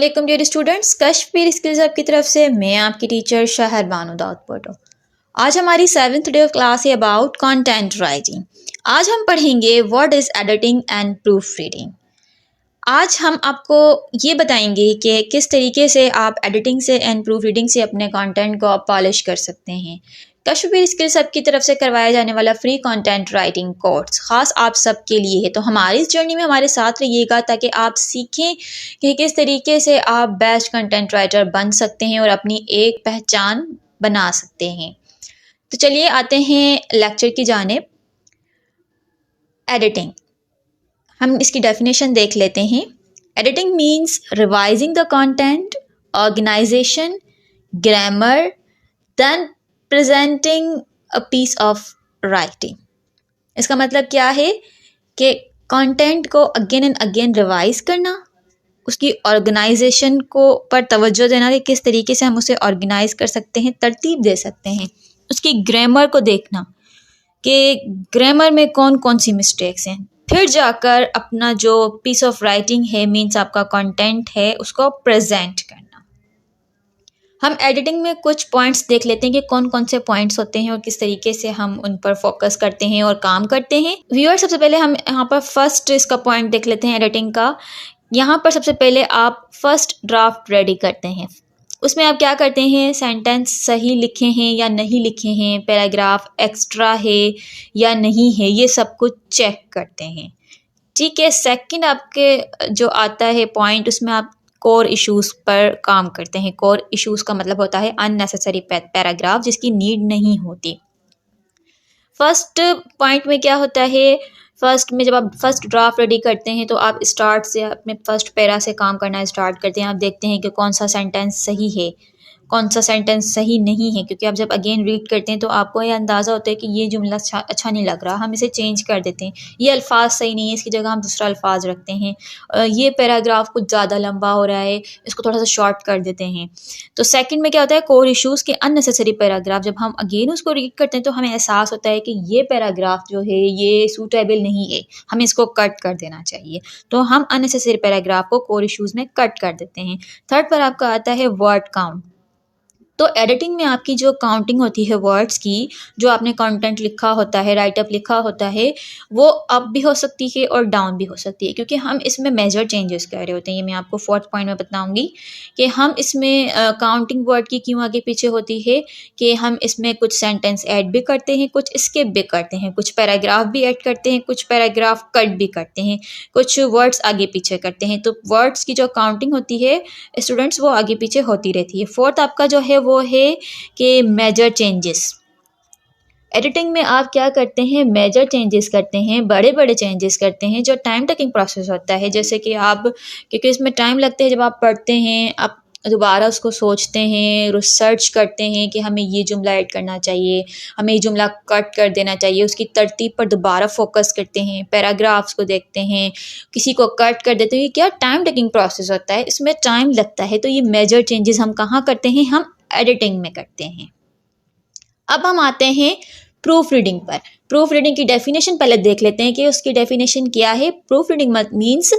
अस्सलाम dear students, Kashmir skills hub की तरफ से मैं आपकी टीचर शहर बानो दाऊद। आज हमारी 7th डे ऑफ क्लास है अबाउट कंटेंट राइटिंग। आज हम पढ़ेंगे what is editing and proof reading. आज हम आपको ये बताएंगे कि किस तरीके से आप एडिटिंग से एंड प्रूफ रीडिंग से अपने कंटेंट को आप पॉलिश कर सकते हैं। कश्मीर स्किल्स हब की तरफ से करवाया जाने वाला फ्री कंटेंट राइटिंग कोर्स खास आप सब के लिए है। तो हमारी इस जर्नी में हमारे साथ रहिएगा ताकि आप सीखें कि किस तरीके से आप बेस्ट कंटेंट राइटर बन सकते हैं और अपनी एक पहचान बना सकते हैं। तो चलिए आते हैं लेक्चर की जानिब। एडिटिंग, हम इसकी डेफिनेशन देख लेते हैं। Editing means revising the content, organisation, grammar, then presenting a piece of writing. इसका मतलब क्या है कि कंटेंट को अगेन एंड अगेन रिवाइज करना, उसकी ऑर्गेनाइजेशन को पर तवज्जो देना कि किस तरीके से हम उसे ऑर्गेनाइज कर सकते हैं, तरतीब दे सकते हैं। उसकी ग्रामर को देखना कि ग्रामर में कौन कौन सी मिस्टेक्स हैं, फिर जाकर अपना जो पीस ऑफ राइटिंग है मीन्स आपका कंटेंट है उसको प्रेजेंट करना। हम एडिटिंग में कुछ पॉइंट्स देख लेते हैं कि कौन कौन से पॉइंट्स होते हैं और किस तरीके से हम उन पर फोकस करते हैं और काम करते हैं। व्यूअर, सबसे पहले हम यहाँ पर फर्स्ट इसका पॉइंट देख लेते हैं एडिटिंग का। यहाँ पर सबसे पहले आप फर्स्ट ड्राफ्ट रेडी करते हैं। उसमें आप क्या करते हैं, सेंटेंस सही लिखे हैं या नहीं लिखे हैं, पैराग्राफ एक्स्ट्रा है या नहीं है, ये सब कुछ चेक करते हैं। ठीक है। सेकंड आपके जो आता है पॉइंट, उसमें आप कोर इश्यूज़ पर काम करते हैं। कोर इश्यूज़ का मतलब होता है अननेसेसरी पैराग्राफ जिसकी नीड नहीं होती। फर्स्ट पॉइंट में क्या होता है, फर्स्ट में जब आप फर्स्ट ड्राफ्ट रेडी करते हैं तो आप स्टार्ट से अपने फर्स्ट पैरा से काम करना स्टार्ट करते हैं। आप देखते हैं कि कौन सा सेंटेंस सही है, कौन सा सेंटेंस सही नहीं है, क्योंकि आप जब अगेन रीड करते हैं तो आपको ये अंदाज़ा होता है कि ये जुमला अच्छा नहीं लग रहा, हम इसे चेंज कर देते हैं। ये अल्फाज सही नहीं है, इसकी जगह हम दूसरा अल्फाज रखते हैं। ये पैराग्राफ कुछ ज़्यादा लंबा हो रहा है, इसको थोड़ा सा शॉर्ट कर देते हैं। तो सेकंड में क्या होता है, कोर इश्यूज़ के अननेसेसरी पैराग्राफ, जब हम अगेन उसको रीड करते हैं तो हमें एहसास होता है कि ये पैराग्राफ जो है ये सूटेबल नहीं है, हमें इसको कट कर देना चाहिए। तो हम अननेसेसरी पैराग्राफ को कोर इश्यूज़ में कट कर देते हैं। थर्ड पर आपका आता है वर्ड काउंट। तो एडिटिंग में आपकी जो काउंटिंग होती है वर्ड्स की, जो आपने कंटेंट लिखा होता है, राइटअप लिखा होता है, वो अप भी हो सकती है और डाउन भी हो सकती है, क्योंकि हम इसमें मेजर चेंजेस कर रहे होते हैं। ये मैं आपको फोर्थ पॉइंट में बताऊंगी कि हम इसमें काउंटिंग वर्ड की क्यों आगे पीछे होती है, कि हम इसमें कुछ सेंटेंस ऐड भी करते हैं, कुछ स्किप भी करते हैं, कुछ पैराग्राफ भी ऐड करते हैं, कुछ पैराग्राफ कट भी करते हैं, कुछ वर्ड्स आगे पीछे करते हैं। तो वर्ड्स की जो काउंटिंग होती है स्टूडेंट्स, वो आगे पीछे होती रहती है। फोर्थ आपका जो है वो है कि मेजर चेंजेस। एडिटिंग में आप क्या करते हैं, मेजर चेंजेस करते हैं, बड़े बड़े चेंजेस करते हैं, जो टाइम टेकिंग प्रोसेस होता है। जैसे कि आप, क्योंकि इसमें टाइम लगता है, जब आप पढ़ते हैं आप दोबारा उसको सोचते हैं, रिसर्च करते हैं कि हमें ये जुमला ऐड करना चाहिए, हमें ये जुमला कट कर देना चाहिए, उसकी तरतीब पर दोबारा फोकस करते हैं, पैराग्राफ्स को देखते हैं, किसी को कट कर देते हैं। ये क्या टाइम टेकिंग प्रोसेस होता है, इसमें टाइम लगता है। तो ये मेजर चेंजेस हम कहाँ करते हैं, हम एडिटिंग में करते हैं। अब हम आते हैं प्रूफ रीडिंग पर। प्रूफ रीडिंग की डेफिनेशन पहले देख लेते हैं कि उसकी डेफिनेशन क्या है। Proof reading means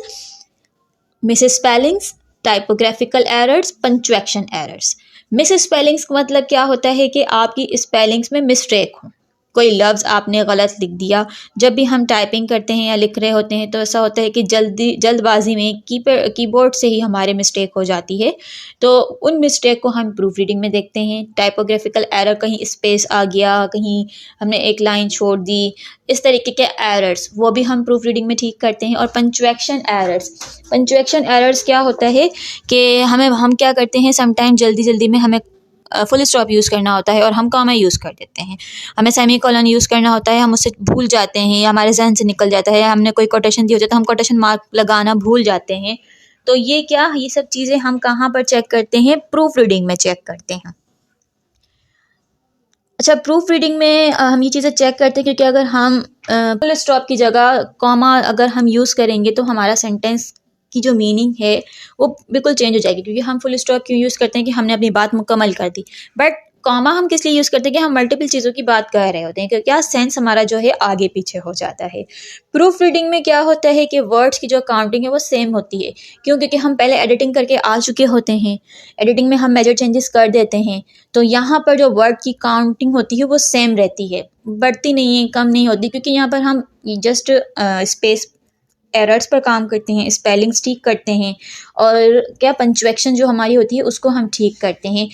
miss spellings, typographical errors, punctuation errors. Miss spellings का मतलब क्या होता है कि आपकी स्पेलिंग्स में मिस्टेक हो, कोई लफ्ज़ आपने गलत लिख दिया। जब भी हम टाइपिंग करते हैं या लिख रहे होते हैं तो ऐसा होता है कि जल्दबाजी में कीबोर्ड से ही हमारे मिस्टेक हो जाती है। तो उन मिस्टेक को हम प्रूफ रीडिंग में देखते हैं। टाइपोग्राफिकल एरर, कहीं स्पेस आ गया, कहीं हमने एक लाइन छोड़ दी, इस तरीके के एरर्स वो भी हम प्रूफ रीडिंग में ठीक करते हैं। और पंक्चुएशन एरर्स क्या होता है कि हम क्या करते हैं, समटाइम जल्दी में हमें फुल स्टॉप यूज़ करना होता है और हम कॉमा यूज़ कर देते हैं। हमें सेमी कॉलन यूज़ करना होता है, हम उससे भूल जाते हैं या हमारे जहन से निकल जाता है। हमने कोई कोटेशन दी होती है तो हम कोटेशन मार्क लगाना भूल जाते हैं। तो ये सब चीज़ें हम कहाँ पर चेक करते हैं, प्रूफ रीडिंग में चेक करते हैं। अच्छा, प्रूफ रीडिंग में हम ये चीज़ें चेक करते हैं क्योंकि अगर हम फुल स्टॉप की जगह कॉमा अगर हम यूज़ करेंगे तो हमारा सेंटेंस की जो मीनिंग है वो बिल्कुल चेंज हो जाएगी। क्योंकि हम फुल स्टॉप क्यों यूज़ करते हैं कि हमने अपनी बात मुकम्मल कर दी, बट कॉमा हम किस लिए यूज़ करते हैं कि हम मल्टीपल चीज़ों की बात कर रहे होते हैं, क्योंकि क्या सेंस हमारा जो है आगे पीछे हो जाता है। प्रूफ रीडिंग में क्या होता है कि वर्ड्स की जो काउंटिंग है वो सेम होती है, क्यों? क्योंकि हम पहले एडिटिंग करके आ चुके होते हैं, एडिटिंग में हम मेजर चेंजेस कर देते हैं, तो यहाँ पर जो वर्ड की काउंटिंग होती है वो सेम रहती है, बढ़ती नहीं है, कम नहीं होती, क्योंकि यहाँ पर हम जस्ट स्पेस एरर्स पर काम करते हैं, स्पेलिंग्स ठीक करते हैं, और क्या पंचुएक्शन जो हमारी होती है उसको हम ठीक करते हैं।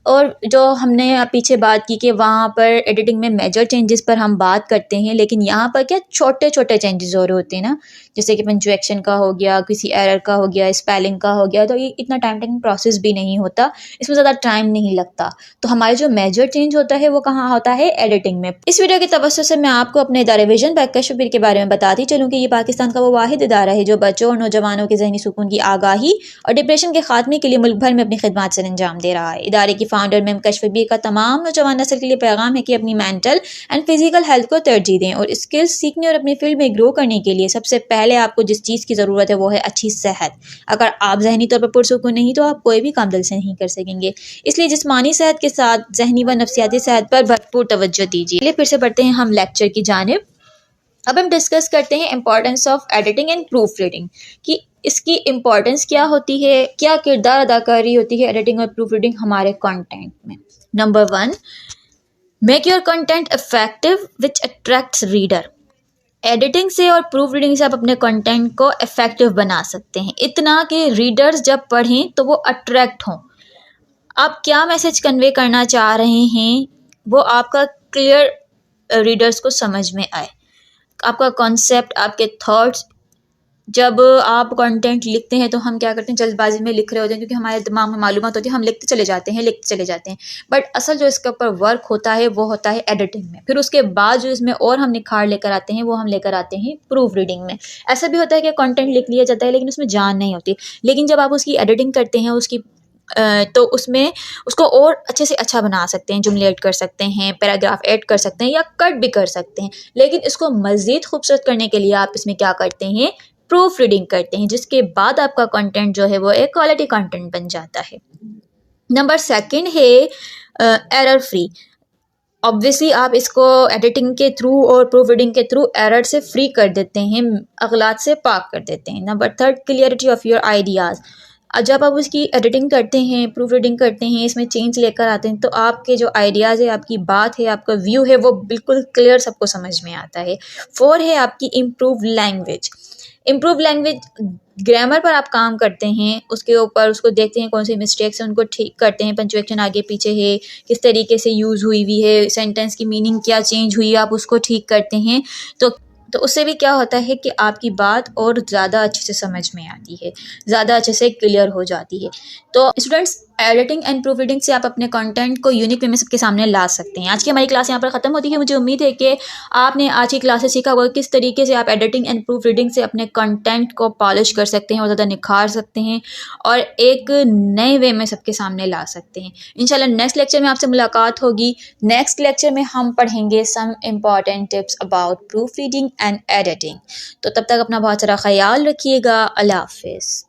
और जो हमने पीछे बात की कि वहाँ पर एडिटिंग में मेजर चेंजेस पर हम बात करते हैं, लेकिन यहाँ पर क्या छोटे छोटे चेंजेस हो रहे होते हैं ना, जैसे कि पंचुएक्शन का हो गया, किसी एरर का हो गया, स्पेलिंग का हो गया, तो ये इतना टाइम टेकिंग प्रोसेस भी नहीं होता, इसमें ज़्यादा टाइम नहीं लगता। तो हमारे जो मेजर चेंज होता है वो कहाँ होता है? एडिटिंग में। इस वीडियो के तवज्जो से मैं आपको अपने इदारे विजन बाय कश्मीर के बारे में बताती चलूँ कि ये पाकिस्तान का वो वाहिद इदारा है जो बच्चों और नौजवानों के ज़हनी सुकून की आगाही और डिप्रेशन के खात्मे के लिए मुल्क भर में अपनी खिदमत से अंजाम दे रहा है। इदारे की फाउंडर मैम कश्मीर का तमाम नौजवान नस्ल के लिए पैगाम है कि अपनी मेंटल एंड फिजिकल हेल्थ को तरजीह दें और स्किल्स सीखने और अपनी फील्ड में ग्रो करने के लिए सबसे पहले आपको जिस चीज़ की ज़रूरत है वो है अच्छी सेहत। अगर आप जहनी तौर पर पुरसुकून नहीं तो आप कोई भी काम दिल से नहीं कर सकेंगे, इसलिए जिस्मानी सेहत के साथ जहनी व नफ्सियाती सेहत पर भरपूर तवज्जो दीजिए। फिर से बढ़ते हैं हम लेक्चर की जानिब। अब हम डिस्कस करते हैं importance of editing and proof reading, कि इसकी इम्पॉर्टेंस क्या होती है, क्या किरदार अदा कर रही होती है एडिटिंग और प्रूफ रीडिंग हमारे कंटेंट में। Number 1, make your content effective which attracts reader. Editing से और प्रूफ रीडिंग से आप अपने कंटेंट को इफेक्टिव बना सकते हैं, इतना कि रीडर्स जब पढ़ें तो वो अट्रैक्ट हों। आप क्या मैसेज कन्वे करना चाह रहे हैं वो आपका क्लियर रीडर्स को समझ में आए, आपका कॉन्सेप्ट, आपके थॉट्स। जब आप कंटेंट लिखते हैं तो हम क्या करते हैं, जल्दबाजी में लिख रहे होते हैं, क्योंकि हमारे दिमाग में मालूमात होती है, हम लिखते चले जाते हैं। बट असल जो इसके ऊपर वर्क होता है वो होता है एडिटिंग में। फिर उसके बाद जो इसमें और हम निखार लेकर आते हैं वो हम लेकर आते हैं प्रूफ रीडिंग में। ऐसा भी होता है कि कंटेंट लिख लिया जाता है लेकिन उसमें जान नहीं होती, लेकिन जब आप उसकी एडिटिंग करते हैं तो उसमें उसको और अच्छे से अच्छा बना सकते हैं, जुमले ऐड कर सकते हैं, पैराग्राफ ऐड कर सकते हैं या कट भी कर सकते हैं। लेकिन इसको मज़ीद खूबसूरत करने के लिए आप इसमें क्या करते हैं, प्रूफ रीडिंग करते हैं, जिसके बाद आपका कंटेंट जो है वो एक क्वालिटी कंटेंट बन जाता है। नंबर 2 है एरर फ्री। ऑब्वियसली आप इसको एडिटिंग के थ्रू और प्रूफ रीडिंग के थ्रू एरर से फ्री कर देते हैं, अगलात से पाक कर देते हैं। Number 3, clarity of your ideas. जब आप उसकी एडिटिंग करते हैं, प्रूफ रीडिंग करते हैं, इसमें चेंज लेकर आते हैं, तो आपके जो आइडियाज़ है, आपकी बात है, आपका व्यू है, वो बिल्कुल क्लियर सबको समझ में आता है। 4 है आपकी improve language. Improve language, grammar पर आप काम करते हैं, उसके ऊपर उसको देखते हैं कौन सी मिस्टेक्स हैं, उनको ठीक करते हैं, पंचुएक्शन आगे पीछे है, किस तरीके से यूज़ हुई है, सेंटेंस की मीनिंग क्या चेंज हुई है, आप उसको ठीक करते हैं। तो उससे भी क्या होता है कि आपकी बात और ज़्यादा अच्छे से समझ में आती है, ज़्यादा अच्छे से क्लियर हो जाती है। तो students, editing and proof reading से आप अपने कंटेंट को यूनिक वे में सबके सामने ला सकते हैं। आज की हमारी क्लास यहाँ पर ख़त्म होती है। मुझे उम्मीद है कि आपने आज की क्लास से सीखा होगा किस तरीके से आप एडिटिंग एंड प्रूफ रीडिंग से अपने कंटेंट को पॉलिश कर सकते हैं और ज़्यादा निखार सकते हैं और एक नए वे में सबके सामने ला सकते हैं। इंशाल्लाह नेक्स्ट लेक्चर में आपसे मुलाकात होगी। नेक्स्ट लेक्चर में हम पढ़ेंगे some important tips about proofreading and editing. तो तब तक अपना बहुत सारा ख्याल रखिएगा। अल्लाह हाफिज़।